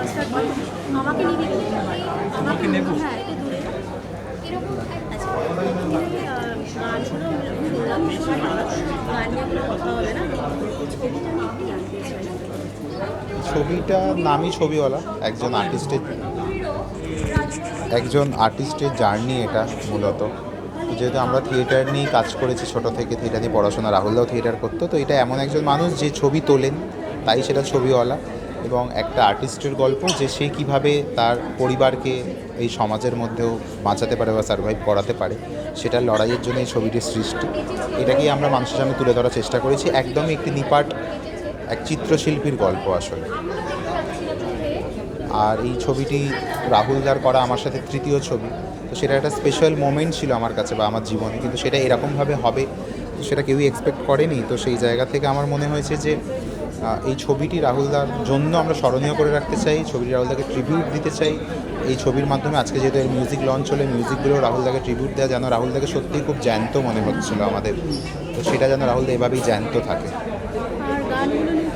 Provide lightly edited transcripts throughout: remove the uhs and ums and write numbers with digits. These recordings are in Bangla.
স্টার্ট করো। আমাকে নিবি কি? আমাকে নেব, হ্যাঁ একটু দূরে। আচ্ছা গানগুলো শুনলাম ভীষণ ভালো, গান নিয়ে কোনো কথা হবে না, ছবিটা আমি একটু জানতে চাই। ছবিটা নামই ছবিওয়ালা, একজন আর্টিস্টের জার্নি এটা মূলত। যেহেতু আমরা থিয়েটার নিয়েই কাজ করেছি ছোটো থেকে, থিয়েটার নিয়ে পড়াশোনা, রাহুলদাও থিয়েটার করতো, তো এটা এমন একজন মানুষ যে ছবি তোলেন, তাই সেটা ছবিওয়ালা। এবং একটা আর্টিস্টের গল্প যে সে কীভাবে তার পরিবারকে এই সমাজের মধ্যেও বাঁচাতে পারে বা সার্ভাইভ করাতে পারে, সেটার লড়াইয়ের জন্য এই ছবিটির সৃষ্টি। এটাকেই আমরা মানুষের সামনে তুলে ধরার চেষ্টা করেছি। একদমই একটি নিপাট এক চিত্রশিল্পীর গল্প আসলে। আর এই ছবিটি রাহুলদার করা আমার সাথে তৃতীয় ছবি, তো সেটা একটা স্পেশাল মোমেন্ট ছিল আমার কাছে বা আমার জীবনে, কিন্তু সেটা এরকমভাবে হবে সেটা কেউই এক্সপেক্ট করেনি। তো সেই জায়গা থেকে আমার মনে হয়েছে যে এই ছবিটি রাহুলদার জন্য আমরা স্মরণীয় করে রাখতে চাই, ছবিটি রাহুলদাকে ট্রিবিউট দিতে চাই। এই ছবির মাধ্যমে আজকে যেহেতু এর মিউজিক লঞ্চ হলে মিউজিকগুলো রাহুলদাকে ট্রিবিউট দেওয়া, যেন রাহুলদাকে সত্যিই খুব জ্যান্ত মনে হচ্ছিল আমাদের, তো সেটা যেন রাহুলদা এভাবেই জ্যান্ত থাকে। আর গানগুলো নিয়ে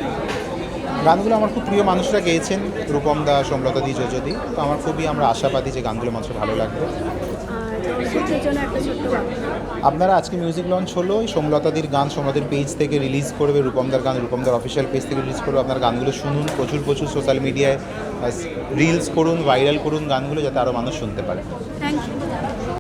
গানগুলো আমার খুব প্রিয় মানুষরা গেয়েছেন, রূপম দা, সোমলতাদি, যোজদি, তো আমার খুবই আমরা আশাবাদী যে গানগুলো মানুষের ভালো লাগবে। আর দর্শকদের জন্য একটা ছোট্ট বার্তা। আপনারা আজকে মিউজিক লঞ্চ হলো, সোমলতাদির গান সোমলতাদির পেজ থেকে রিলিজ করবে, রূপমদার গান রূপমদার অফিসিয়াল পেজ থেকে রিলিজ করবে। আপনার গানগুলো শুনুন, প্রচুর প্রচুর সোশ্যাল মিডিয়ায় রিলস করুন, ভাইরাল করুন গানগুলো, যাতে আরও মানুষ শুনতে পারে। Thank you.